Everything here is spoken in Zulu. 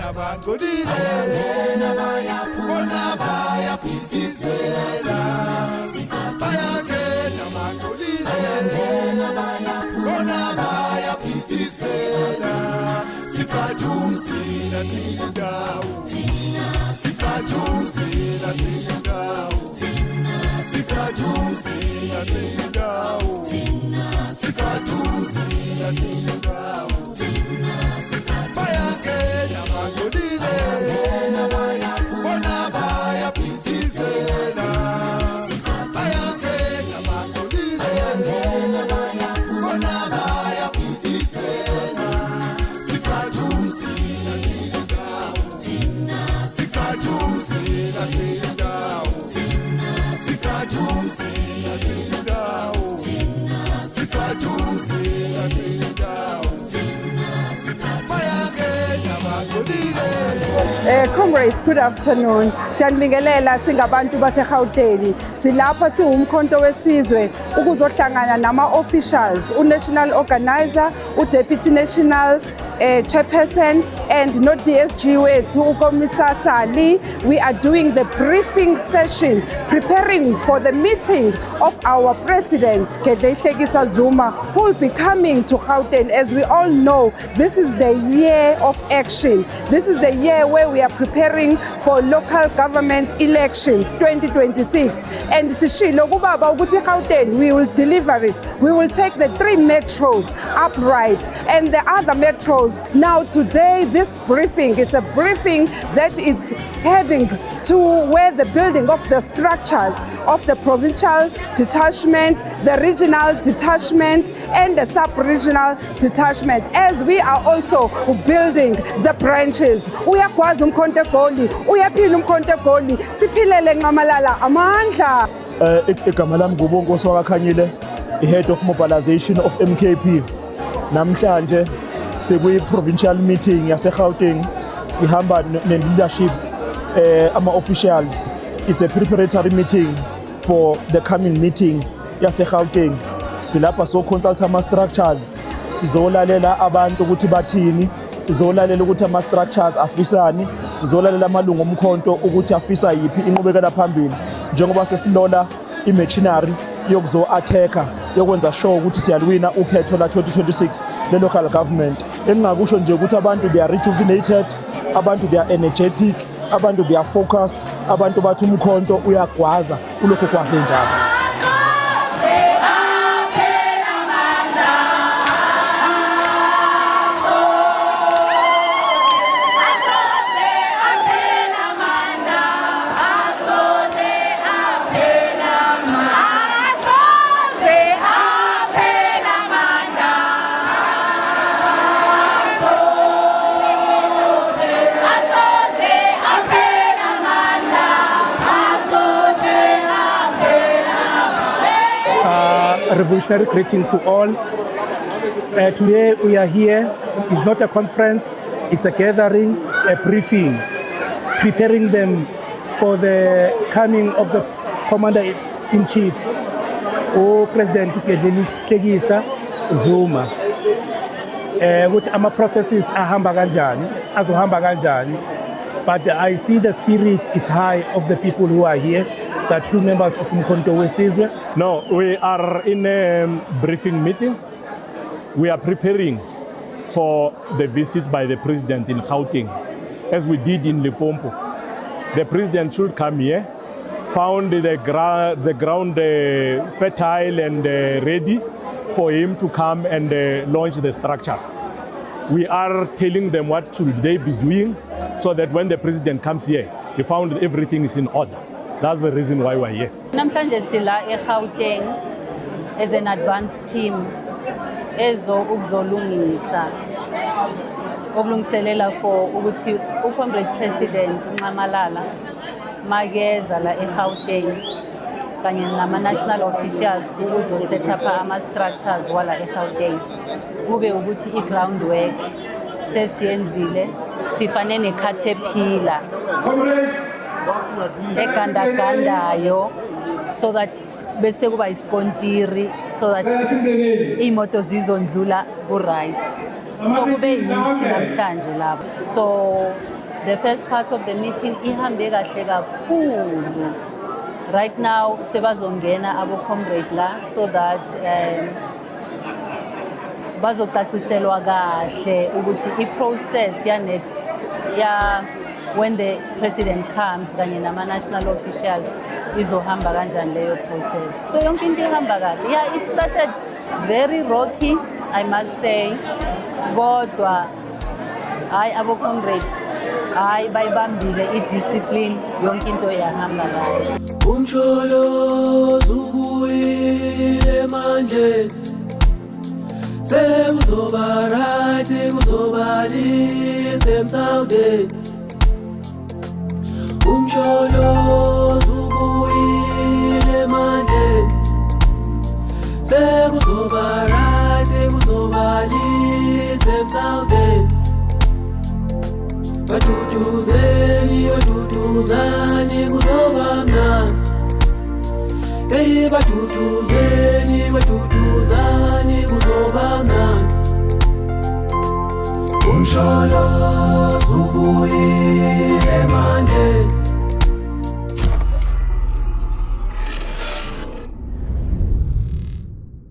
nabangcolile bona bayaphithizela bayangena nabangcolile bona bayaphithizela siphathumzila sindawo siphathumzila sindawo siphathumzila sindawo siphathumzila sindawo bayangena nabangcolile bona bayaphithizela bayangena nabangcolile bona bayaphithizela siphathumzila sindawo siphathumzila sindawo siphathumzila sindawo siphathumzila sindawo bayangena nabangcolile. Comrades, good afternoon. Siyanibingelela singabantu baseGauteng. Silapha siwumkhonto wesizwe ukuzohlangana nama-officials, u-national organizer, u-deputy national chairperson and no DSG wethu uKomisar Sali. We are doing the briefing session, preparing for the meeting of our president, Gedle Hlekisa Zuma, who will be coming to Gauteng. As we all know, this is the year of action. This is the year where we are preparing for local government elections 2026. And sishilo kubaba ukuthi Gauteng, we will deliver it. We will take the 3 metros upright and the other metros. Now today, this briefing, it's a briefing that is heading to where the building of the structures of the provincial detachment, the regional detachment and the sub-regional detachment, as we are also building the branches. Uyakwazi umkhonto eGoli, uyaphila umkhonto eGoli, siphilele nqamalala amandla. Igama lami nguBonkosi Wakakhanyile, head of mobilization of MKP. Namhlanje sekuyi-provincial meeting yaseGauteng, sihamba ne-leadership ama-officials. It's a preparatory meeting for the coming meeting yaseGauteng. Silapha so-consult ama-structures, sizolalela abantu ukuthi bathini, sizolalela ukuthi ama-structures afisani, sizolalela amalungu omkhonto ukuthi afisa yiphi inqubekela phambili, njengoba sesilola i-machinery yokuzo-attacker yokwenza sure ukuthi siyalwina ukhetho la 2026 le-local government. Engingakusho nje ukuthi abantu they are rejuvenated, abantu they are energetic, abantu they are focused, abantu bathi umkhonto uyagwaza ulokhu kwaze njalo. Revolutionary greetings to all. Today we are here. It's not a conference, it's a gathering, a briefing, preparing them for the coming of the Commander-in-Chief, President Gedle Hlekisa Zuma. What our processes ahamba kanjani, azohamba kanjani. But I see the spirit, it's high of the people who are here, the true members of Umkhonto Wesizwe. No, we are in a briefing meeting. We are preparing for the visit by the president in Gauteng, as we did in Limpopo. The president should come here, found the ground fertile and ready for him to come and launch the structures. We are telling them what should they be doing so that when the president comes here, he found everything is in order. That's the reason why we're here. Namhlanje sila eGauteng as an advanced team ukuzolungisa ukulungiselela for ukuthi uComrade President uNxamalala makeza la eGauteng kanye nama-national officials ukuzo set up ama-structures wala eGauteng. Kube ukuthi i-groundwork sesiyenzile, sifane ne-caterpillar egandagandayo so that bese kuba iskontiri so that imoto zizondlula ku-right. So kube yithi namhlanje lapho. So the first part of the meeting ihambe kahle kakhulu. Right now sebazongena abo comrade la so that bazocaciselwa kahle ukuthi i-process ya next ya when the president comes kanye nama national officials izohamba kanjani leyo process. So yonke into ihamba kahle. Yeah, it started very rocky, I must say. Kodwa hayi abo comrades hayi bayibambile i-discipline, yonke into yahamba kahle. Umsholo ubuyile manje sekuzoba right kuzoba lisemsawdeni. Umsholo ubuyile manje sekuzoba right kuzoba lisemsawdeni. Batutuzeni batutuzani kuzoba mnandi. Hey batutuzeni batutuzani kuzoba mnandi. Umsholo ubuyile